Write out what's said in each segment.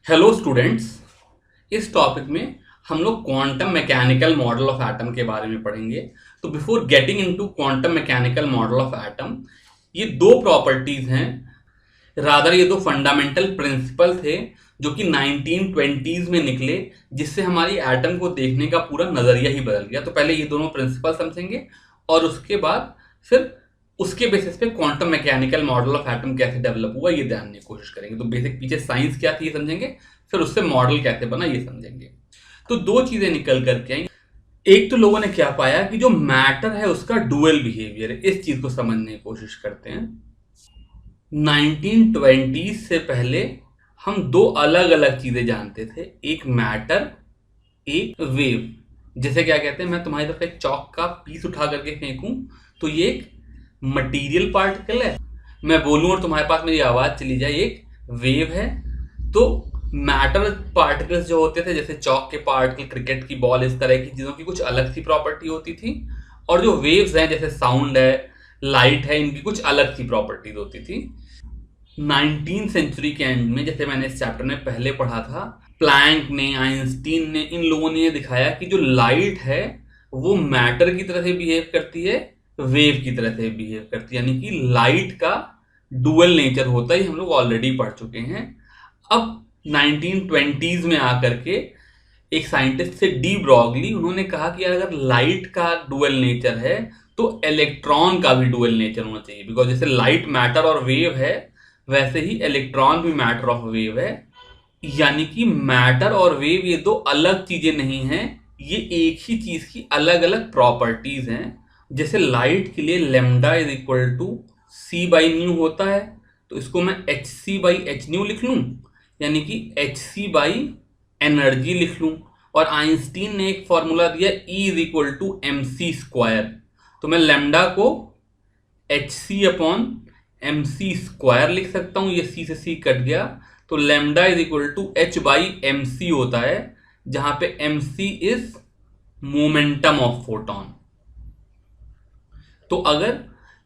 Hello students. इस topic में हम लोग quantum mechanical model of atom के बारे में पढ़ेंगे। तो before getting into quantum mechanical model of atom, ये दो प्रॉपर्टीज हैं, रादर ये दो फंडामेंटल प्रिंसिपल थे जो कि 1920s में निकले, जिससे हमारी एटम को देखने का पूरा नजरिया ही बदल गया। तो पहले ये दोनों प्रिंसिपल समझेंगे और उसके बाद फिर उसके बेसिस पे quantum mechanical model of atom कैसे डेवलप हुआ ये जानने की कोशिश करेंगे। तो बेसिक पीछे साइंस क्या थी ये समझेंगे, फिर उससे मॉडल कैसे बना ये समझेंगे। तो दो चीजें निकल करके आई। एक तो लोगों ने क्या पाया कि जो मैटर है उसका डुअल बिहेवियर है। इस चीज को समझने की कोशिश करते हैं। 1920 से पहले हम दो अलग अलग चीजें जानते थे, एक मैटर, एक वेव। जैसे क्या कहते हैं, मैं तुम्हारी तरफ एक चौक का पीस उठा करके फेंकूं तो ये एक मटेरियल पार्टिकल है, मैं बोलूं और तुम्हारे पास मेरी आवाज चली जाए एक वेव है। तो मैटर पार्टिकल्स जो होते थे, जैसे चौक के पार्टिकल, क्रिकेट की बॉल, इस तरह की चीजों की कुछ अलग सी प्रॉपर्टी होती थी। और जो वेव्स हैं, जैसे साउंड है, लाइट है, इनकी कुछ अलग सी प्रॉपर्टीज होती थी। 19th सेंचुरी के एंड में, जैसे मैंने इस चैप्टर में पहले पढ़ा था, प्लैंक ने, आइंस्टीन ने, इन लोगों ने ये दिखाया कि जो लाइट है वो मैटर की तरह से बिहेव करती है, वेव की तरह से बिहेव करती है। यानी कि लाइट का डुअल नेचर होता है, हम लोग ऑलरेडी पढ़ चुके हैं। अब 1920s में आकर के एक साइंटिस्ट से डी ब्रॉगली, उन्होंने कहा कि अगर लाइट का डुअल नेचर है तो इलेक्ट्रॉन का भी डुअल नेचर होना चाहिए। बिकॉज जैसे लाइट मैटर और वेव है, वैसे ही इलेक्ट्रॉन भी मैटर ऑफ वेव है। यानी कि मैटर और वेव ये दो अलग चीजें नहीं हैं, ये एक ही चीज की अलग अलग प्रॉपर्टीज हैं। जैसे लाइट के लिए lambda is equal to C by nu होता है, तो इसको मैं H C by H nu लिख लूं, यानी कि एच सी बाई एनर्जी लिख लूं। और आइंस्टीन ने एक फॉर्मूला दिया E is equal to M C square, तो मैं लेमडा को H C upon M C square लिख सकता हूं। ये सी से सी कट गया, तो lambda is equal to H by M C होता है, जहां पे M C is momentum of photon. तो अगर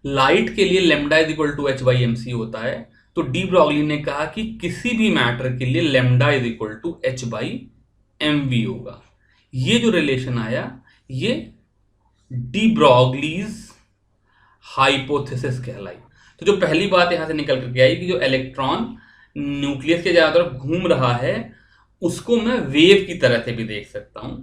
लाइट के लिए lambda is equal to H by M C होता है, तो डी ब्रॉगली ने कहा कि किसी भी मैटर के लिए lambda is equal to H by M V होगा। ये जो रिलेशन आया, ये डी ब्रॉगलीज हाइपोथेसिस कहलाई। तो जो पहली बात यहां से निकल करके आई कि जो इलेक्ट्रॉन न्यूक्लियस के चारों तरफ घूम रहा है, उसको मैं वेव की तरह से भी देख सकता हूं।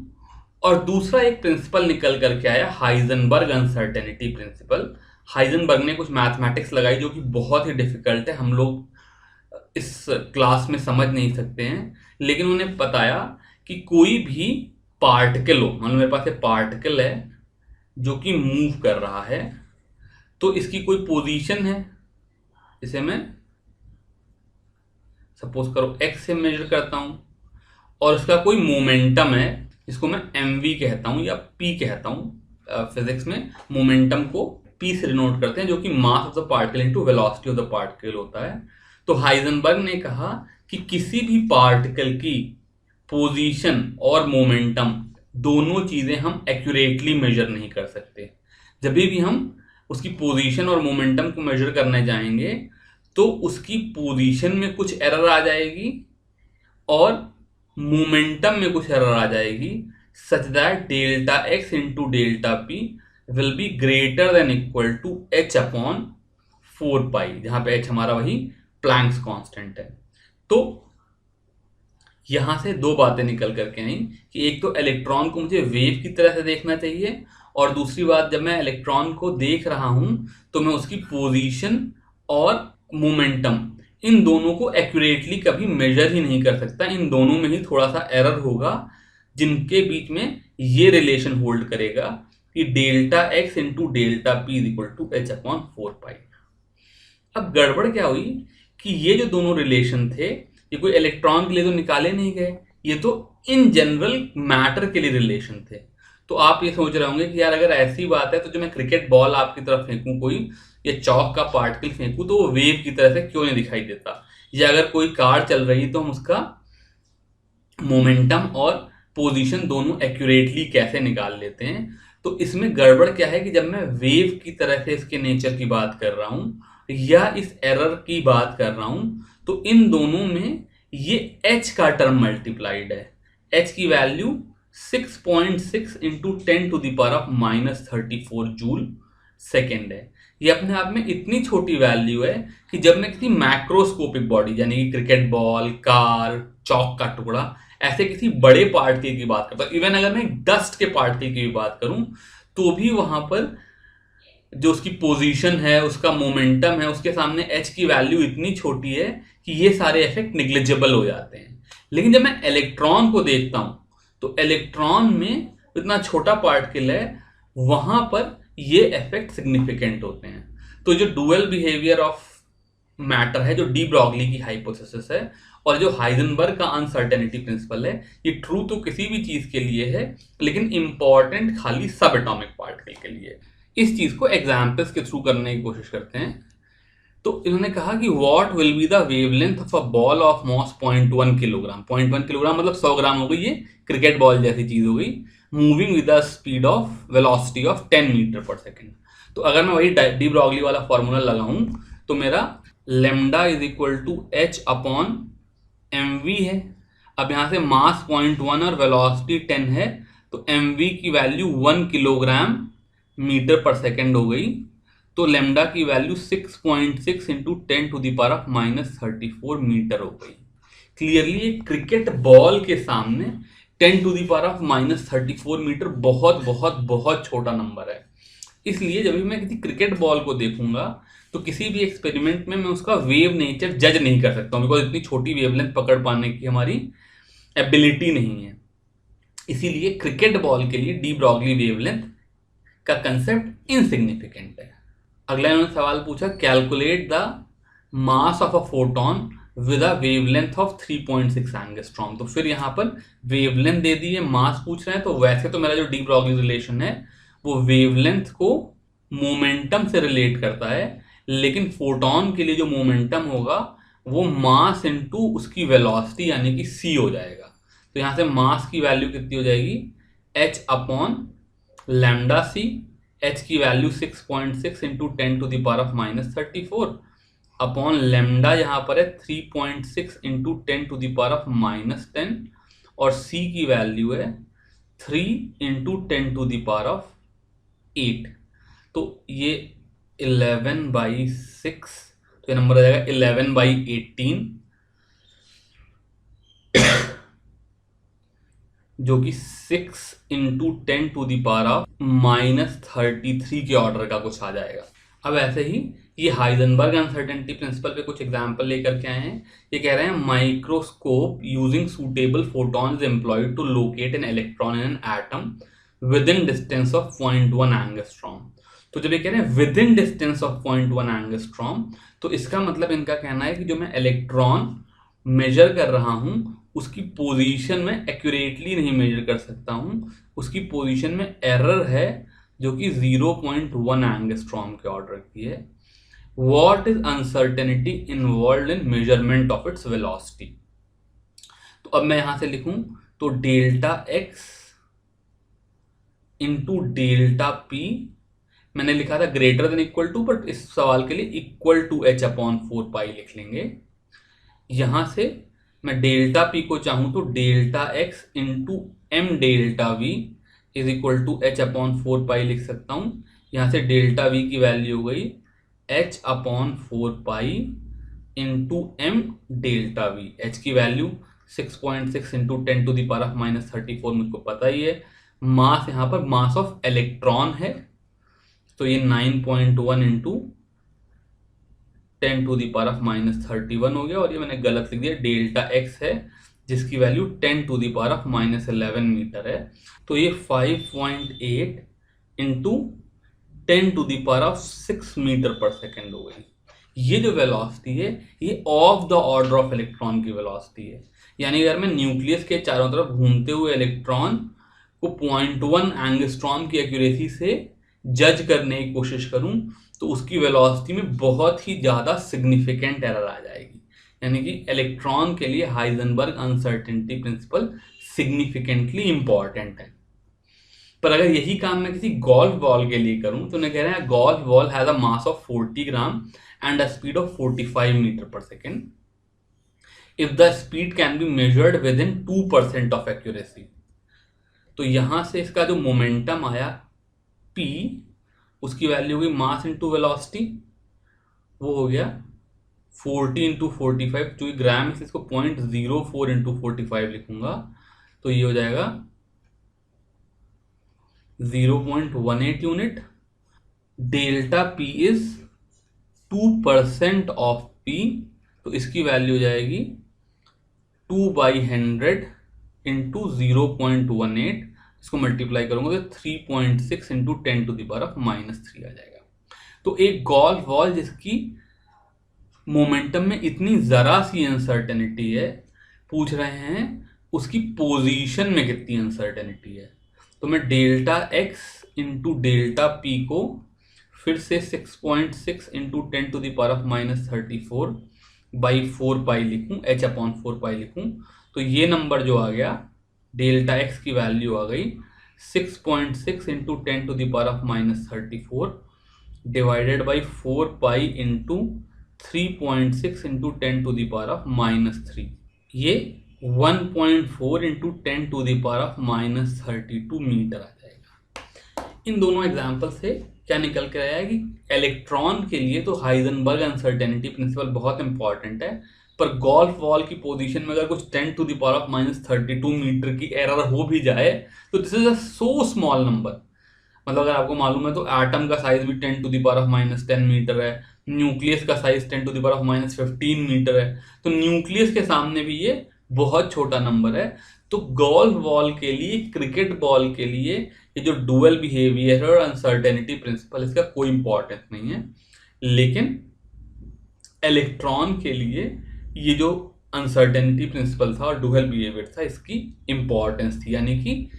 और दूसरा एक प्रिंसिपल निकल करके आया, हाइजेनबर्ग अनसर्टेनिटी प्रिंसिपल। हाइजेनबर्ग ने कुछ मैथमेटिक्स लगाई जो कि बहुत ही डिफिकल्ट है, हम लोग इस क्लास में समझ नहीं सकते हैं। लेकिन उन्होंने बताया कि कोई भी पार्टिकल हो, मान लो मेरे पास एक पार्टिकल है जो कि मूव कर रहा है, तो इसकी कोई पोजीशन है, इसे मैं सपोज करो x से मेजर करता हूं, और उसका कोई मोमेंटम है, इसको मैं mv कहता हूं या p कहता हूं। फिजिक्स में मोमेंटम को p से डिनोट करते हैं, जो कि mass of the particle into velocity of the particle होता है। तो हाइजेनबर्ग ने कहा कि किसी भी पार्टिकल की पोजीशन और मोमेंटम दोनों चीजें हम एक्यूरेटली मेजर नहीं कर सकते। जब भी हम उसकी पोजीशन और मोमेंटम को मेजर करने जाएंगे तो उसकी पोजीशन में कुछ एरर आ जाएगी और मोमेंटम में कुछ एरर आ जाएगी, such that delta X into delta P will be greater than equal to H upon 4 pi, जहां पे एच हमारा वही प्लैंक्स कांस्टेंट है। तो यहां से दो बातें निकल करके आई कि एक तो इलेक्ट्रॉन को मुझे वेव की तरह से देखना चाहिए, और दूसरी बात, जब मैं इलेक्ट्रॉन को देख रहा हूं तो मैं उसकी पोजीशन और मोमेंटम, इन दोनों को एक्यूरेटली कभी मेजर ही नहीं कर सकता। इन दोनों में ही थोड़ा सा एरर होगा, जिनके बीच में ये रिलेशन होल्ड करेगा कि delta X into delta P is equal to H upon 4 pi. अब गड़बड़ क्या हुई कि ये जो दोनों रिलेशन थे, ये कोई इलेक्ट्रॉन के लिए तो निकाले नहीं गए, ये तो इन जनरल मैटर के लिए रिलेशन थे। तो आप ये सोच रहे होंगे कि यार अगर ऐसी बात है तो जो मैं क्रिकेट बॉल आपकी तरफ फेंकूं कोई, या चौक का पार्टिकल फेंकूं, तो वो वेव की तरह से क्यों नहीं दिखाई देता। या अगर कोई कार चल रही तो हम उसका मोमेंटम और पोजीशन दोनों एक्यूरेटली कैसे निकाल लेते हैं। तो इसमें गड़बड़ क्या है कि जब मैं वेव की तरह से इसके नेचर की बात कर रहा हूं या इस एरर की बात कर रहा हूं, तो इन दोनों में ये h का टर्म मल्टीप्लाइड है, h की वैल्यू 6.6 इंटू 10⁻⁻34 जूल सेकेंड है। ये अपने आप में इतनी छोटी वैल्यू है कि जब मैं किसी मैक्रोस्कोपिक बॉडी यानी कि क्रिकेट बॉल, कार, चौक का टुकड़ा, ऐसे किसी बड़े पार्टिकल की बात करता हूँ, इवन अगर मैं डस्ट के पार्टिकल की भी बात करूं तो भी वहां पर जो उसकी पोजीशन है, उसका मोमेंटम है, उसके सामने h की वैल्यू इतनी छोटी है कि ये सारे इफेक्ट निग्लिजिबल हो जाते हैं। लेकिन जब मैं इलेक्ट्रॉन को देखता हूं तो इलेक्ट्रॉन में इतना छोटा पार्टिकल है, वहां पर ये इफेक्ट सिग्निफिकेंट होते हैं। तो जो डुअल बिहेवियर ऑफ मैटर है, जो डी ब्रॉगली की हाइपोथेसिस है, और जो हाइजेनबर्ग का अनसर्टेनिटी प्रिंसिपल है, ये ट्रू तो किसी भी चीज के लिए है लेकिन इंपॉर्टेंट खाली सब एटॉमिक पार्टिकल के लिए। इस चीज को एग्जाम्पल्स के थ्रू करने की कोशिश करते हैं। तो इन्होंने कहा कि what will be the wavelength of a ball of mass 0.1 kilogram. 0.1 kilogram मतलब 100 ग्राम हो गई, ये क्रिकेट बॉल जैसी चीज हो गई, moving with the speed of velocity of 10 metre पर सेकेंड। तो अगर मैं वही डी ब्रॉगली वाला फॉर्मूला लगाऊं तो मेरा lambda is equal to H upon M V है। अब यहां से मास 0.1 और वेलोसिटी 10 है, तो एम वी की वैल्यू 1 किलोग्राम मीटर पर सेकेंड हो गई। तो लेमडा की वैल्यू 6.6 इंटू 10⁻⁻34 मीटर हो गई। क्लियरली एक क्रिकेट बॉल के सामने 10⁻34 मीटर बहुत बहुत बहुत छोटा नंबर है। इसलिए जब भी मैं किसी क्रिकेट बॉल को देखूंगा तो किसी भी एक्सपेरिमेंट में मैं उसका वेव नेचर जज नहीं कर सकता हूं, बिकॉज इतनी छोटी वेवलेंथ पकड़ पाने की हमारी एबिलिटी नहीं है। इसीलिए क्रिकेट बॉल के लिए डी ब्रॉगली वेवलेंथ का कंसेप्ट इनसिग्निफिकेंट है। अगला इन्होंने सवाल पूछा, calculate the mass of a photon with a wavelength of 3.6 angstrom. तो फिर यहां पर वेवलेंथ दे दी है, मास पूछ रहे हैं, तो वैसे तो मेरा जो डी ब्रॉगली रिलेशन है वो वेवलेंथ को मोमेंटम से रिलेट करता है, लेकिन फोटोन के लिए जो मोमेंटम होगा वो मास इनटू उसकी वेलोसिटी यानी कि c हो जाएगा। तो यहां से मास की वैल्यू कितनी हो जाएगी, h अपॉन लैम्डा सी। h की वैल्यू 6.6 इंटू 10⁻⁻34 अपॉन लैम्डा यहां पर है 3.6 इंटू 10⁻⁻10 और c की वैल्यू है 3 इंटू 10⁻8। तो ये 11/6, तो ये नंबर आ जाएगा 11/18, जो कि 6 इंटू 10⁻⁻33 के ऑर्डर का कुछ आ जाएगा। अब ऐसे ही ये हाइजेनबर्ग अनसर्टेनिटी प्रिंसिपल पे कुछ एग्जांपल लेकर के आए हैं। ये कह रहे हैं microscope using suitable photons employed to locate an electron in an atom within distance of 0.1 angstrom. तो जब ये कह रहे हैं within distance of 0.1 angstrom, तो इसका मतलब इनका कहना है कि जो मैं इलेक्ट्रॉन मेजर कर रहा हूं उसकी पोजीशन में एक्यूरेटली नहीं मेजर कर सकता हूं, उसकी पोजीशन में एरर है जो कि 0.1 एंगस्ट्रॉम के ऑर्डर की है। What is uncertainty involved in measurement of its velocity. तो अब मैं यहां से लिखूं तो delta X into delta P, मैंने लिखा था greater than equal to, but इस सवाल के लिए इक्वल टू h अपॉन 4 लिख लेंगे। यहां से मैं डेल्टा पी को चाहूं तो delta X into M delta V is equal to h upon 4 लिख सकता हूं। यहां से डेल्टा वी की वैल्यू हो गई h upon 4 into M delta V. h की वैल्यू 6.6 इंटू 10⁻⁻34 मुझको पता ही है। मास यहां पर मास ऑफ इलेक्ट्रॉन है, तो ये 9.1 इंटू 10⁻31 हो गया, और ये मैंने गलत लिख दिया, डेल्टा एक्स है जिसकी वैल्यू 10⁻11 मीटर है। तो ये 5.8 इंटू 10⁻6 मीटर पर सेकेंड हो गई। ये जो वेलोसिटी है ये of the order of electron की वेलोसिटी है। यानी अगर मैं न्यूक्लियस के चारों तरफ घूमते हुए इलेक्ट्रॉन को 0.1 एंगस्ट्रॉम की एक्यूरेसी से जज करने की कोशिश करूं तो उसकी वेलोसिटी में बहुत ही ज्यादा सिग्निफिकेंट एरर आ जाएगी। यानी कि इलेक्ट्रॉन के लिए Heisenberg uncertainty principle significantly important है। पर अगर यही काम मैं किसी गोल्फ बॉल के लिए करूं तो उन्हें कह रहे हैं golf ball has a mass of 40 gram and a speed of 45 metre पर second. If the speed can be measured within 2% of accuracy. तो यहां से इसका जो मोमेंटम आया p, उसकी वैल्यू हुई मास इंटू वेलोसिटी, वो हो गया 40 इंटू 45, जो ग्राम से इसको 0.04 इंटू 45 लिखूंगा तो ये हो जाएगा 0.18 unit. Delta P is 2% of P, तो इसकी वैल्यू हो जाएगी 2/100 इंटू 0.18, इसको मल्टीप्लाई करूंगा तो 3.6 इंटू 10⁻³ आ जाएगा। तो एक गोल्फ बॉल जिसकी मोमेंटम में इतनी जरा सी अनसर्टेनिटी है, पूछ रहे हैं उसकी पोजीशन में कितनी अनसर्टेनिटी है। तो मैं delta X into delta P को फिर से 6.6 इंटू 10⁻³ बाई 4π लिखूं, h/4π लिखूं, तो ये नंबर जो आ गया डेल्टा एक्स की वैल्यू आ गई 6.6 into 10⁻³ divided by 4π into 3.6 into 10⁻³ ये 1.4 इंटू 10⁻32 मीटर आ जाएगा। इन दोनों एग्जाम्पल से क्या निकल कर आया कि इलेक्ट्रॉन के लिए तो हाइजेनबर्ग अनसर्टेनिटी प्रिंसिपल बहुत इंपॉर्टेंट है, पर गोल्फ बॉल की पोजीशन में अगर कुछ 10⁻32 मीटर की एरर हो भी जाए तो this is a so small number. मतलब अगर आपको मालूम है तो एटम का साइज भी 10⁻10 मीटर है, न्यूक्लियस का साइज 10⁻15 मीटर है, तो न्यूक्लियस के सामने भी ये बहुत छोटा नंबर है। तो गोल्फ बॉल के लिए, क्रिकेट बॉल के लिए ये जो डुअल बिहेवियर और अनसर्टेनिटी प्रिंसिपल, इसका कोई इंपॉर्टेंस नहीं है, लेकिन इलेक्ट्रॉन के लिए ये जो अनसर्टेनिटी प्रिंसिपल था और डुअल बिहेवियर था, इसकी इंपॉर्टेंस थी। यानी कि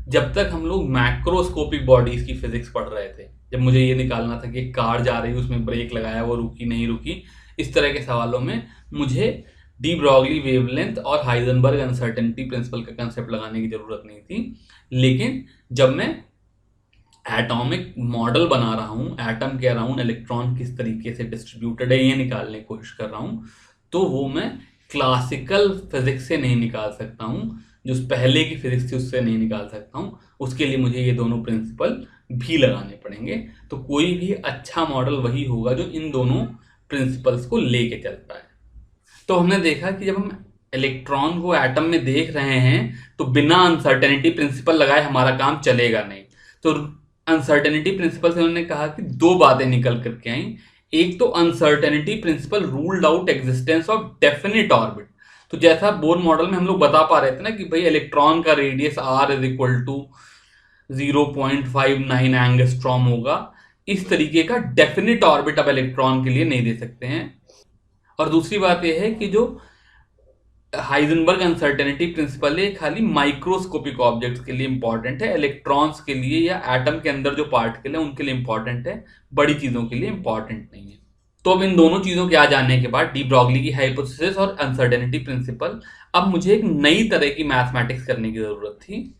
जब तक हम लोग मैक्रोस्कोपिक बॉडीज की फिजिक्स पढ़ रहे थे, जब मुझे ये निकालना था कि कार जा रही है उसमें ब्रेक लगाया, वो रुकी नहीं रुकी, इस तरह के सवालों में मुझे डी ब्रॉगली वेवलेंथ और हाइजेनबर्ग अनसर्टेनिटी प्रिंसिपल का कंसेप्ट लगाने की जरूरत नहीं थी। लेकिन जब मैं एटॉमिक मॉडल बना रहा हूँ, एटम के अराउंड इलेक्ट्रॉन किस तरीके से डिस्ट्रीब्यूटेड है ये निकालने की कोशिश कर रहा हूँ, तो वो मैं क्लासिकल फिजिक्स से नहीं निकाल सकता हूँ, जो पहले की फिजिक्स थी उससे नहीं निकाल सकता हूँ। उसके लिए मुझे ये दोनों प्रिंसिपल भी लगाने पड़ेंगे। तो कोई भी अच्छा मॉडल वही होगा जो इन दोनों प्रिंसिपल्स को लेके चलता है। तो हमने देखा कि जब हम इलेक्ट्रॉन को एटम में देख रहे हैं तो बिना अनसर्टेनिटी प्रिंसिपल लगाए हमारा काम चलेगा नहीं। तो अनसर्टेनिटी प्रिंसिपल से उन्होंने कहा कि दो बातें निकल करके आई। एक तो uncertainty principle ruled out existence of definite orbit. तो जैसा बोर मॉडल में हम लोग बता पा रहे थे ना कि भाई इलेक्ट्रॉन का रेडियस r = 0.59 एंगस्ट्रॉम होगा, इस तरीके का डेफिनिट ऑर्बिट अब इलेक्ट्रॉन के लिए नहीं दे सकते हैं। और दूसरी बात यह है कि जो हाइजेनबर्ग अनसर्टेनिटी प्रिंसिपल है खाली माइक्रोस्कोपिक ऑब्जेक्ट्स के लिए इंपॉर्टेंट है, इलेक्ट्रॉन्स के लिए या एटम के अंदर जो पार्टिकल है उनके लिए इंपॉर्टेंट है, बड़ी चीजों के लिए इंपॉर्टेंट नहीं है। तो अब इन दोनों चीजों के आ जाने के बाद डी ब्रॉगली की हाइपोथेसिस और अनसर्टेनिटी प्रिंसिपल, अब मुझे एक नई तरह की मैथमेटिक्स करने की जरूरत थी।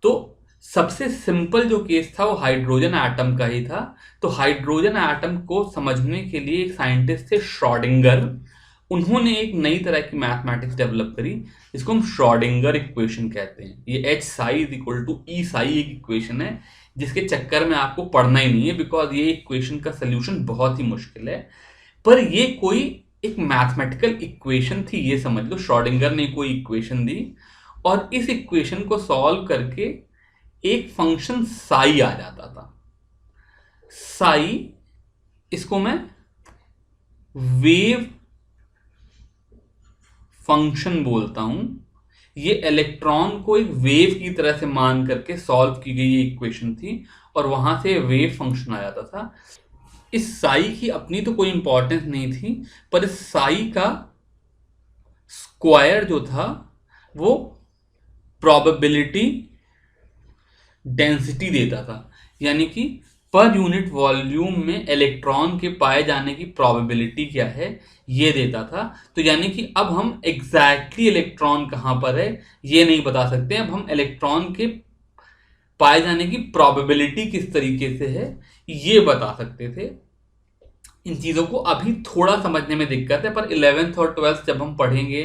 तो सबसे सिंपल जो केस था वो हाइड्रोजन एटम का ही था। तो हाइड्रोजन एटम को समझने के लिए एक साइंटिस्ट थे श्रोडिंगर, उन्होंने एक नई तरह की मैथमेटिक्स डेवलप करी जिसको हम श्रोडिंगर इक्वेशन कहते हैं। ये H = E एक इक्वेशन है जिसके चक्कर में आपको पढ़ना ही नहीं है, बिकॉज ये इक्वेशन का सोल्यूशन बहुत ही मुश्किल है। पर ये कोई एक मैथमेटिकल इक्वेशन थी, ये समझ लो। श्रोडिंगर ने कोई इक्वेशन दी और इस इक्वेशन को सॉल्व करके एक फंक्शन साई आ जाता था। साई, इसको मैं वेव फंक्शन बोलता हूं। ये इलेक्ट्रॉन को एक वेव की तरह से मान करके सॉल्व की गई ये इक्वेशन थी और वहां से वेव फंक्शन आ जाता था। इस साई की अपनी तो कोई इंपॉर्टेंस नहीं थी, पर इस साई का स्क्वायर जो था वो प्रोबेबिलिटी डेंसिटी देता था, यानी कि पर यूनिट वॉल्यूम में इलेक्ट्रॉन के पाए जाने की प्रोबेबिलिटी क्या है ये देता था। तो यानी कि अब हम एग्जैक्टली इलेक्ट्रॉन कहां पर है ये नहीं बता सकते, अब हम इलेक्ट्रॉन के पाए जाने की प्रोबेबिलिटी किस तरीके से है ये बता सकते थे। इन चीजों को अभी थोड़ा समझने में दिक्कत है, पर 11th और 12th जब हम पढ़ेंगे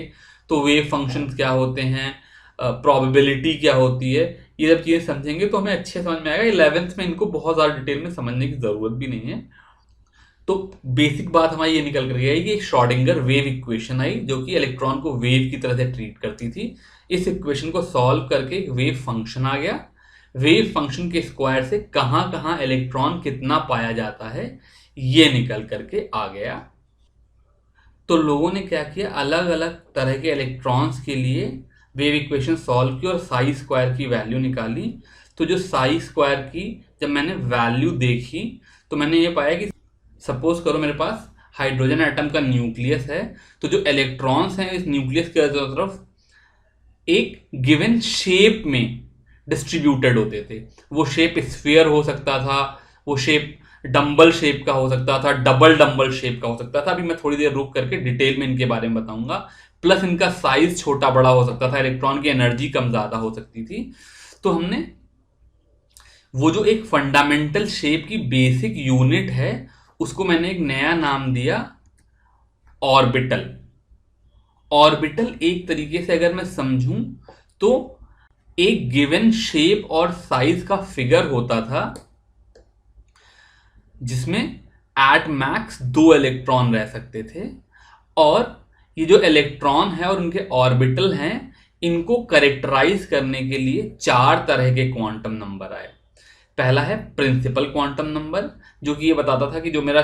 तो वेव फंक्शंस क्या होते हैं, प्रोबेबिलिटी क्या होती है, ये सब चीज़ें समझेंगे तो हमें अच्छे समझ में आएगा। 11th में इनको बहुत ज़्यादा डिटेल में समझने की ज़रूरत भी नहीं है। तो बेसिक बात हमारी ये निकल कर गई कि एक श्रोडिंगर वेव इक्वेशन आई जो कि इलेक्ट्रॉन को वेव की तरह से ट्रीट करती थी। इस इक्वेशन को सॉल्व करके एक वेव फंक्शन आ गया। वेव फंक्शन के स्क्वायर से कहाँ कहाँ इलेक्ट्रॉन कितना पाया जाता है ये निकल करके आ गया। तो लोगों ने क्या किया, अलग अलग तरह के इलेक्ट्रॉन्स के लिए वेव इक्वेशन सॉल्व की और साई स्क्वायर की वैल्यू निकाली। तो जो साई स्क्वायर की जब मैंने वैल्यू देखी तो मैंने ये पाया कि सपोज करो मेरे पास हाइड्रोजन एटम का न्यूक्लियस है, तो जो इलेक्ट्रॉन्स हैं इस न्यूक्लियस के चारों तरफ एक गिवन शेप में डिस्ट्रीब्यूटेड होते थे। वो शेप स्फीयर हो सकता था, वो शेप डंबल शेप का हो सकता था, डबल डंबल शेप का हो सकता था। अभी मैं थोड़ी देर रुक करके डिटेल में इनके बारे में बताऊंगा। प्लस इनका साइज छोटा बड़ा हो सकता था, इलेक्ट्रॉन की एनर्जी कम ज्यादा हो सकती थी। तो हमने वो जो एक फंडामेंटल शेप की बेसिक यूनिट है उसको मैंने एक नया नाम दिया ऑर्बिटल। ऑर्बिटल एक तरीके से अगर मैं समझूं तो एक गिवन शेप और साइज का फिगर होता था जिसमें एट मैक्स 2 इलेक्ट्रॉन रह सकते थे। और ये जो इलेक्ट्रॉन है और उनके ऑर्बिटल हैं इनको करेक्टराइज करने के लिए 4 तरह के क्वांटम नंबर आए। पहला है प्रिंसिपल क्वांटम नंबर जो कि ये बताता था कि जो मेरा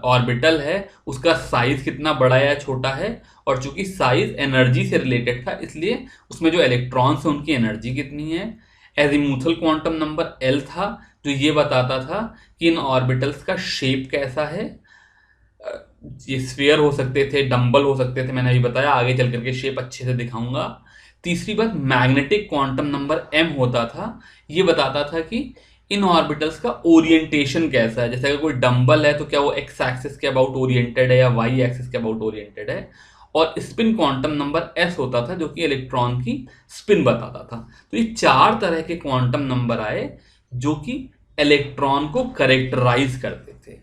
ऑर्बिटल है उसका साइज कितना बड़ा या छोटा है, और चूंकि साइज एनर्जी से रिलेटेड था इसलिए उसमें जो इलेक्ट्रॉन्स हैं उनकी एनर्जी कितनी है। एजीमुथल क्वांटम नंबर एल था जो ये बताता था कि इन ऑर्बिटल्स का शेप कैसा है। ये स्फीयर हो सकते थे, डंबल हो सकते थे, मैंने अभी बताया, आगे चल करके शेप अच्छे से दिखाऊंगा। तीसरी बात मैग्नेटिक क्वांटम नंबर एम होता था। ये बताता था कि इन ऑर्बिटल्स का ओरिएंटेशन कैसा है। जैसे अगर कोई डंबल है तो क्या वो एक्स एक्सिस के अबाउट ओरिएंटेड है या वाई एक्सिस के अबाउट ओरिएंटेड है। और स्पिन क्वांटम नंबर एस होता था जो कि इलेक्ट्रॉन की स्पिन बताता था। तो ये 4 तरह के क्वांटम नंबर आए जो कि इलेक्ट्रॉन को करेक्टराइज करते थे।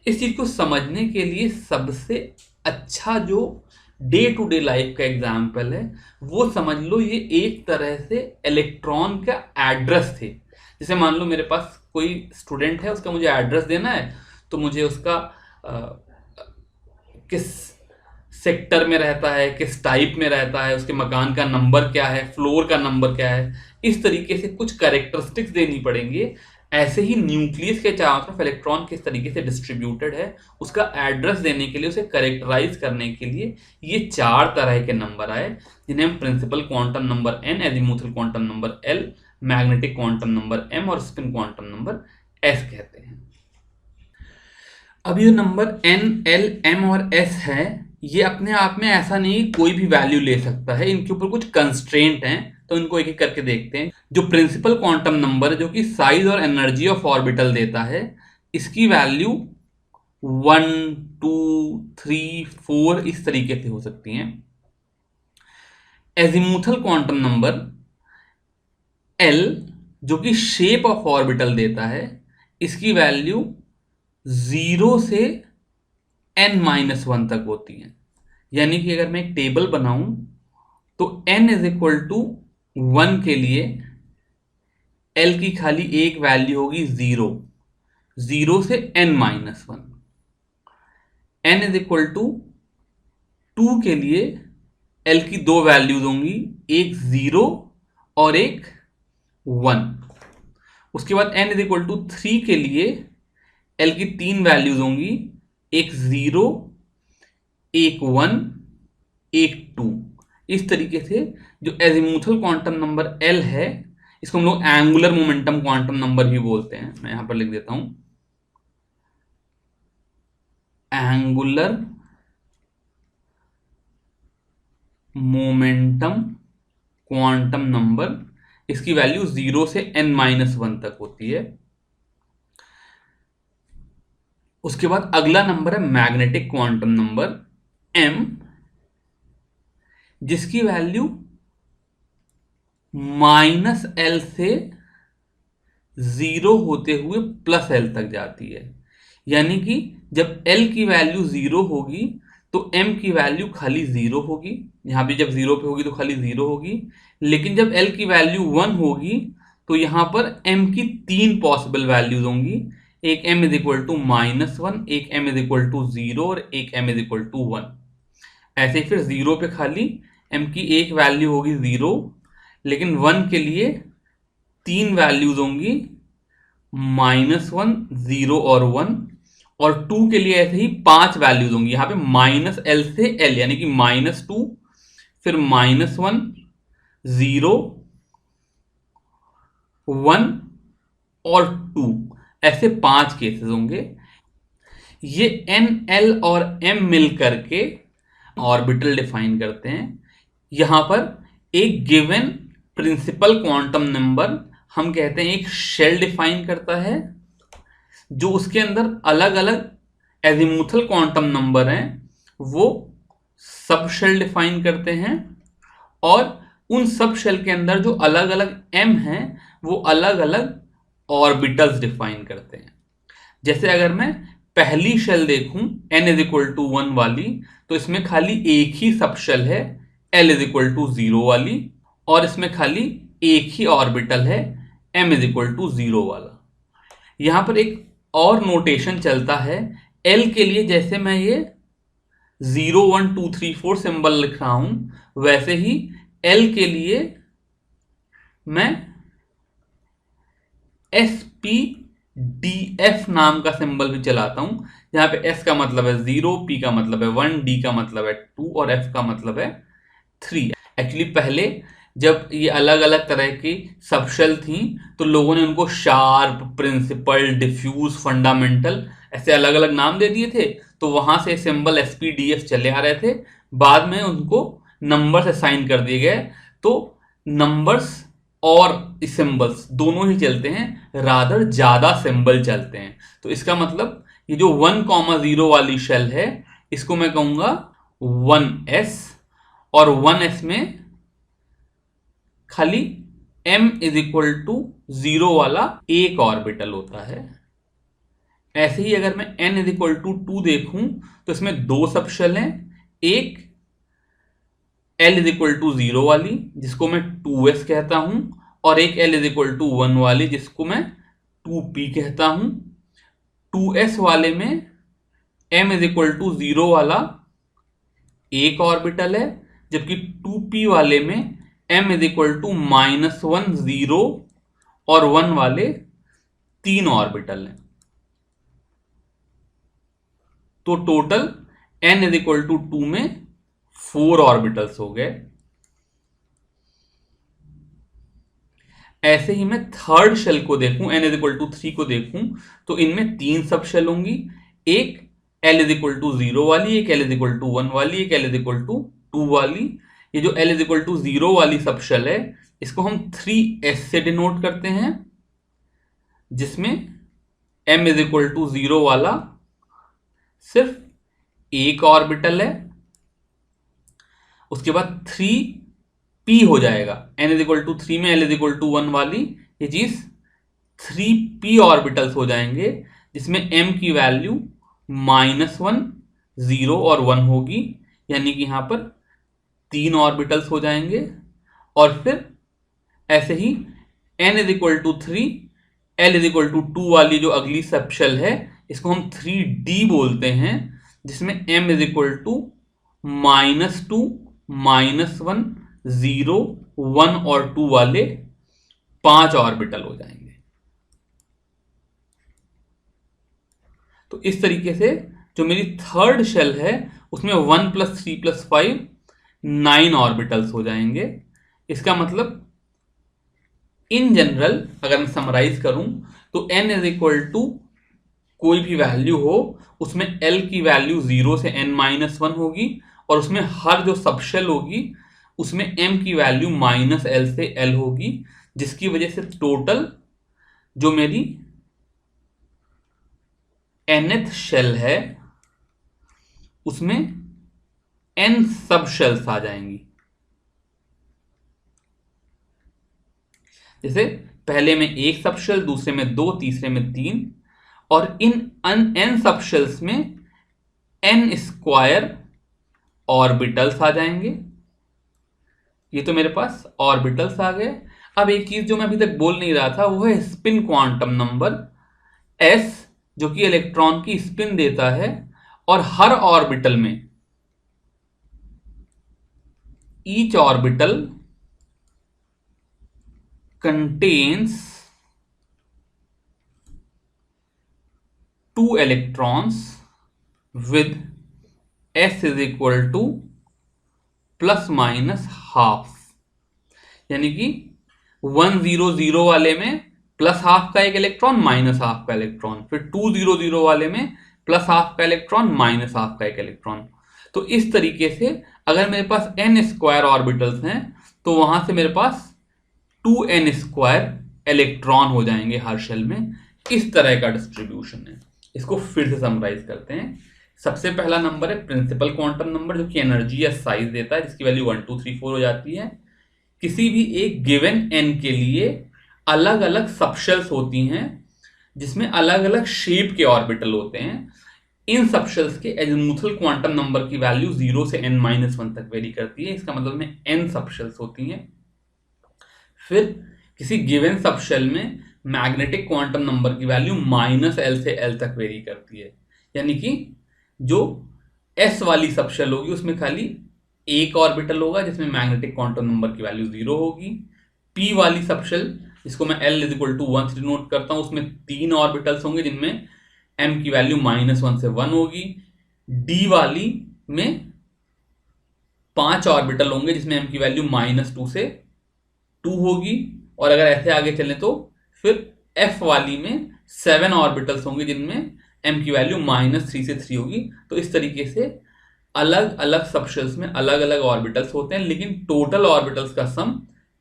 इस चीज को समझने के लिए सबसे अच्छा जो डे टू डे लाइफ का एग्जाम्पल है वो समझ लो, ये एक तरह से इलेक्ट्रॉन का एड्रेस थे। जैसे मान लो मेरे पास कोई स्टूडेंट है, उसका मुझे एड्रेस देना है, तो मुझे उसका किस सेक्टर में रहता है, किस टाइप में रहता है, उसके मकान का नंबर क्या है, फ्लोर का नंबर क्या है, इस तरीके से कुछ कैरेक्टरिस्टिक्स देनी पड़ेंगे। ऐसे ही न्यूक्लियस के चारों तरफ इलेक्ट्रॉन किस तरीके से डिस्ट्रीब्यूटेड है उसका एड्रेस देने के लिए, उसे करेक्टराइज करने के लिए ये 4 तरह के नंबर आए जिन्हें हम principal quantum number N, azimuthal quantum number L, magnetic quantum number M और स्पिन क्वांटम नंबर एस कहते हैं। अब ये नंबर एन, एल, एम और एस है, ये अपने आप में ऐसा नहीं कोई भी वैल्यू ले सकता है, इनके ऊपर कुछ कंस्ट्रेंट हैं। तो इनको एक एक करके देखते हैं। जो प्रिंसिपल क्वांटम नंबर जो कि साइज और एनर्जी ऑफ ऑर्बिटल देता है, इसकी वैल्यू 1, 2, 3, 4 इस तरीके से हो सकती हैं। एजीमुथल क्वांटम नंबर एल जो कि शेप ऑफ ऑर्बिटल देता है, इसकी वैल्यू 0 से n-1 तक होती है। यानी कि अगर मैं एक टेबल बनाऊं तो n इज इक्वल टू 1 के लिए l की खाली एक वैल्यू होगी 0, 0 से n-1। n is equal to 2 के लिए l की 2 वैल्यूज होंगी, एक 0 और एक 1। उसके बाद n इज इक्वल टू 3 के लिए l की 3 वैल्यूज होंगी, एक 0, एक 1, एक 2। इस तरीके से जो एजीमुथल क्वांटम नंबर L है इसको हम लोग एंगुलर मोमेंटम क्वांटम नंबर भी बोलते हैं। मैं यहां पर लिख देता हूं एंगुलर मोमेंटम क्वांटम नंबर, इसकी वैल्यू 0 से n-1 तक होती है। उसके बाद अगला नंबर है मैग्नेटिक क्वांटम नंबर M, जिसकी वैल्यू -L से 0 होते हुए +L तक जाती है। यानी कि जब L की वैल्यू 0 होगी तो m की वैल्यू खाली 0 होगी, यहाँ पे जब 0 पे होगी तो खाली 0 होगी, लेकिन जब l की वैल्यू 1 होगी तो यहाँ पर m की 3 पॉसिबल वैल्यूज होंगी, एक m इज इक्वल टू -1, एक m इज इक्वल टू 0 और एक m इज इक्वल टू 1। ऐसे ही फिर 0 पे खाली m की एक वैल्यू होगी 0, लेकिन 1 के लिए 3 वैल्यूज होंगी, -1, 0 और 1, और 2 के लिए ऐसे ही 5 वैल्यूज होंगी, यहाँ पे -l से l, यानी कि -2, फिर -1, 0, 1 और 2, ऐसे 5 केसेस होंगे। ये n, l और m मिल करके ऑर्बिटल डिफाइन करते हैं। यहां पर एक गिवन प्रिंसिपल क्वांटम नंबर हम कहते हैं एक शेल डिफाइन करता है, जो उसके अंदर अलग अलग एजीमुथल क्वांटम नंबर हैं वो सब शेल डिफाइन करते हैं, और उन सब शेल के अंदर जो अलग अलग m हैं वो अलग अलग ऑर्बिटल्स डिफाइन करते हैं। जैसे अगर मैं पहली शेल देखूं n इज इक्वल टू 1 वाली, तो इसमें खाली एक ही सब शेल है l इज इक्वल टू 0 वाली, और इसमें खाली एक ही ऑर्बिटल है m इज इक्वल टू 0 वाला। यहां पर एक और नोटेशन चलता है l के लिए, जैसे मैं ये 0 1 2 3 4 सिंबल लिख रहा हूं, वैसे ही l के लिए मैं SPDF नाम का सिंबल भी चलाता हूं, जहां पे S का मतलब है 0, P का मतलब है 1, D का मतलब है 2 और F का मतलब है 3। एक्चुअली पहले जब ये अलग अलग तरह की सबशेल थी तो लोगों ने उनको शार्प, प्रिंसिपल, डिफ्यूज, फंडामेंटल ऐसे अलग अलग नाम दे दिए थे, तो वहां से सिंबल SPDF चले आ रहे थे। बाद में उनको नंबर्स असाइन कर दिए गए, तो नंबर्स और सिंबल्स दोनों ही चलते हैं, रादर ज्यादा सिंबल चलते हैं। तो इसका मतलब ये जो 1,0 वाली शेल है इसको मैं कहूंगा 1s, और 1s में खाली m इज इक्वल टू 0 वाला एक ऑर्बिटल होता है। ऐसे ही अगर मैं n इज इक्वल टू 2 देखूं तो इसमें दो सब शेल हैं, एक l इज इक्वल टू 0 वाली जिसको मैं 2s कहता हूं, और एक l इज इक्वल टू 1 वाली जिसको मैं 2p कहता हूं। 2s वाले में m इज इक्वल टू 0 वाला एक ऑर्बिटल है, जबकि 2p वाले में m इज इक्वल टू -1, 0 और 1 वाले 3 ऑर्बिटल हैं। तो total n is equal to 2 में 4 ऑर्बिटल्स हो गए। ऐसे ही मैं थर्ड शेल को देखूं, n इज इक्वल टू 3 को देखूं, तो इनमें 3 सब शेल होंगी, एक l इज इक्वल टू 0 वाली, एक l इज इक्वल टू 1 वाली, एक l इज इक्वल टू 2 वाली। ये जो l इज इक्वल टू 0 वाली सब शेल है इसको हम 3s से डिनोट करते हैं, जिसमें m इज इक्वल टू 0 वाला सिर्फ एक ऑर्बिटल है। उसके बाद 3p हो जाएगा, n इज इक्वल टू 3 में l इज इक्वल टू 1 वाली ये चीज 3p ऑर्बिटल्स हो जाएंगे, जिसमें m की वैल्यू -1, 0 और 1 होगी, यानी कि यहां पर 3 ऑर्बिटल्स हो जाएंगे। और फिर ऐसे ही n is equal to 3, l is equal to 2 वाली जो अगली सबशेल है इसको हम 3d बोलते हैं, जिसमें m इज इक्वल टू -2, -1, 0, 1 और 2 वाले 5 ऑर्बिटल हो जाएंगे। तो इस तरीके से जो मेरी थर्ड शेल है उसमें 1 + 3 + 5 9 ऑर्बिटल्स हो जाएंगे। इसका मतलब इन जनरल अगर मैं समराइज करूं तो n इज इक्वल टू कोई भी वैल्यू हो उसमें l की वैल्यू 0 से n-1 होगी, और उसमें हर जो सबशेल होगी उसमें m की वैल्यू -l से l होगी, जिसकी वजह से टोटल जो मेरी nth शेल है उसमें n सब शेल्स आ जाएंगी। जैसे पहले में एक सब शेल, दूसरे में 2, तीसरे में 3, और इन n सब शेल्स में n² ऑर्बिटल्स आ जाएंगे। ये तो मेरे पास ऑर्बिटल्स आ गए। अब एक चीज जो मैं अभी तक बोल नहीं रहा था वो है स्पिन क्वांटम नंबर s, जो कि इलेक्ट्रॉन की स्पिन देता है, और हर ऑर्बिटल में each orbital contains 2 electrons with s is equal to plus minus half. यानी कि 100 वाले में प्लस हाफ का एक इलेक्ट्रॉन, माइनस हाफ का इलेक्ट्रॉन, फिर 200 वाले में प्लस हाफ का इलेक्ट्रॉन, माइनस हाफ का एक इलेक्ट्रॉन। तो इस तरीके से अगर मेरे पास n स्क्वायर ऑर्बिटल्स हैं तो वहां से मेरे पास 2n स्क्वायर इलेक्ट्रॉन हो जाएंगे हर शेल में। इस तरह का डिस्ट्रीब्यूशन है। इसको फिर से समराइज करते हैं। सबसे पहला नंबर है प्रिंसिपल क्वांटम नंबर, जो कि एनर्जी या साइज देता है, जिसकी वैल्यू 1 2 3 4 हो जाती है। किसी भी एक गिवन n के लिए अलग अलग सबशेल्स होती हैं जिसमें अलग अलग शेप के ऑर्बिटल होते हैं। इन सबशेल्स के एजीमुथल क्वांटम नंबर की वैल्यू 0 से n-1 तक वेरी करती है। इसका मतलब में n सबशेल्स होती हैं। फिर किसी गिवन सबशेल में मैग्नेटिक क्वांटम नंबर की वैल्यू -L से L तक वेरी करती है। यानी कि जो S वाली सबशेल होगी उसमें खाली एक ऑर्बिटल होगा जिसमें मैग्नेटिक क्वांटम नंबर की वैल्यू 0 होगी। P वाली सबशेल, जिसको मैं L = 1 से डिनोट करता हूं, उसमें 3 ऑर्बिटल्स होंगे जिनमें M की वैल्यू -1 से 1 होगी। D वाली में 5 ऑर्बिटल होंगे जिसमें M की वैल्यू -2 से 2 होगी। और अगर ऐसे आगे चलें तो फिर F वाली में 7 ऑर्बिटल्स होंगे जिनमें M की वैल्यू -3 से 3 होगी। तो इस तरीके से अलग अलग सबशेल्स में अलग अलग ऑर्बिटल्स होते हैं, लेकिन टोटल ऑर्बिटल्स का सम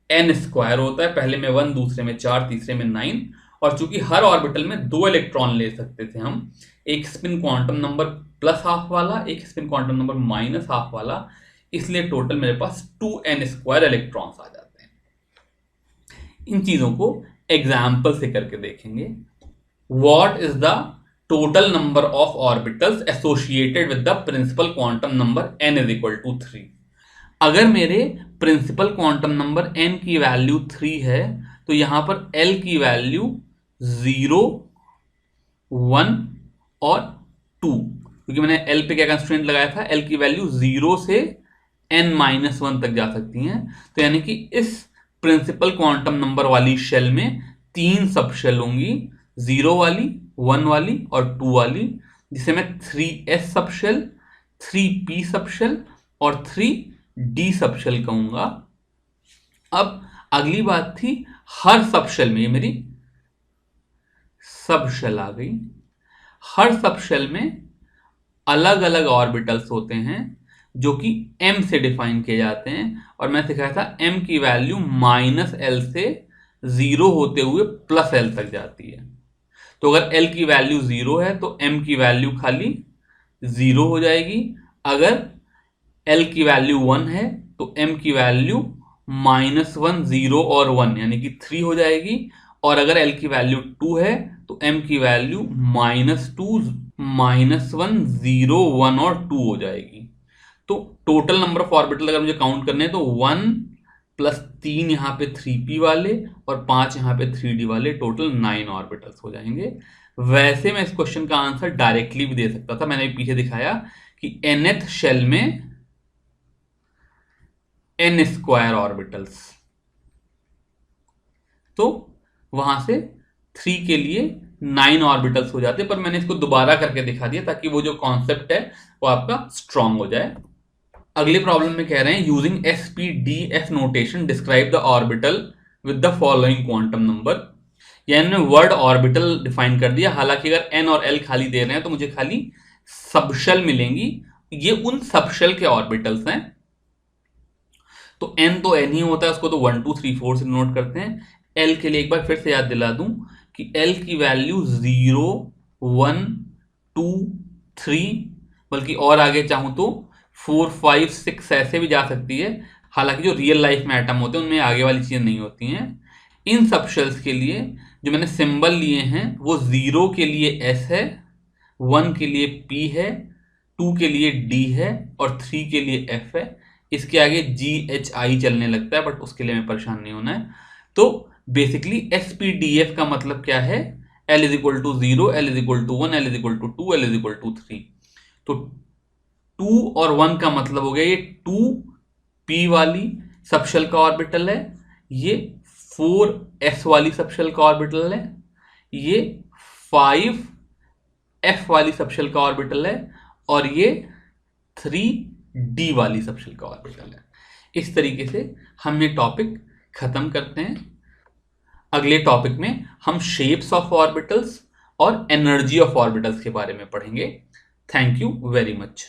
n स्क्वायर होता है। पहले में 1, दूसरे में 4, तीसरे में 9। और चूंकि हर ऑर्बिटल में 2 इलेक्ट्रॉन ले सकते थे हम, एक spin quantum number plus half वाला, एक spin quantum number minus half वाला, इसलिए टोटल मेरे पास 2n स्क्वायर इलेक्ट्रॉन्स आ जाते हैं। इन चीजों को एग्जाम्पल से करके देखेंगे। What is the total number of orbitals associated with the principal quantum number n = 3। अगर मेरे प्रिंसिपल क्वांटम नंबर n की वैल्यू 3 है तो यहां पर l की वैल्यू 0, 1 और 2, क्योंकि मैंने l पे क्या कंस्ट्रेंट लगाया था, l की वैल्यू 0 से n-1 तक जा सकती हैं। तो यानी कि इस प्रिंसिपल क्वांटम नंबर वाली शेल में 3 सब शेल होंगी, 0 वाली, 1 वाली और 2 वाली, जिसे मैं 3s सब शेल, 3p सब शेल और 3d सब शेल कहूंगा। अब अगली बात थी हर सब शेल में, ये मेरी सब शेल आ गई। हर सब शेल में अलग अलग ऑर्बिटल्स होते हैं जो कि m से डिफाइन किए जाते हैं, और मैं सिखाया था m की वैल्यू -L से 0 होते हुए +L तक जाती है। तो अगर L की वैल्यू 0 है तो m की वैल्यू खाली 0 हो जाएगी। अगर L की वैल्यू 1 है तो m की वैल्यू -1, 0 और 1 यानी कि 3 हो जाएगी। और अगर L की वैल्यू 2 है तो m की वैल्यू -2, -1, 0, 1 और 2 हो जाएगी। तो टोटल नंबर ऑफ ऑर्बिटल अगर मुझे काउंट करने हैं तो 1 + 3 यहाँ पे 3p वाले और 5 यहाँ पे 3d वाले, टोटल 9 ऑर्बिटल्स हो जाएंगे। वैसे मैं इस क्वेश्चन का आंसर डायरेक्टली भी दे सकता था। मैंने पीछे दिखाया कि nth शेल में n स्क्वायर ऑर्बिटल्स, तो वहां से 3 के लिए 9 ऑर्बिटल्स हो जाते, पर मैंने इसको दोबारा करके दिखा दिया ताकि वो जो कॉन्सेप्ट है वो आपका स्ट्रांग हो जाए। अगले प्रॉब्लम में कह रहे हैं using SPDF notation describe the orbital with the following quantum number. यानी वर्ड ऑर्बिटल डिफाइन कर दिया। हालांकि अगर n और l खाली दे रहे हैं तो मुझे खाली सबशेल मिलेंगी। ये उन सबशेल के ऑर्बिटल्स हैं। तो n तो n ही होता है, उसको तो 1 2 3 4 से नोट करते हैं। l के लिए एक बार फिर से याद दिला दूं कि l की वैल्यू 0, 1, 2, 3, बल्कि और आगे चाहूं तो 4, 5, 6 ऐसे भी जा सकती है। हालांकि जो रियल लाइफ में एटम होते हैं उनमें आगे वाली चीजें नहीं होती हैं। इन सबशेल्स के लिए जो मैंने सिंबल लिए हैं वो 0 के लिए S है, 1 के लिए P है, 2 के लिए D है और 3 के लिए F है। इसके आगे GHI चलने लगता है, बट उसके लिए हमें परेशान नहीं होना है। तो बेसिकली SPDF का मतलब क्या है? L is equal to 0, L is equal to 1, L is equal to 2, L is equal to 3। तो 2 और 1 का मतलब हो गया ये 2p वाली सबशेल का ऑर्बिटल है, ये 4s वाली सबशेल का ऑर्बिटल है, ये 5f वाली सबशेल का ऑर्बिटल है, और ये 3d वाली सबशेल का ऑर्बिटल है। इस तरीके से हम ये टॉपिक खत्म करते हैं। अगले टॉपिक में हम शेप्स ऑफ ऑर्बिटल्स और एनर्जी ऑफ ऑर्बिटल्स के बारे में पढ़ेंगे। Thank you very much.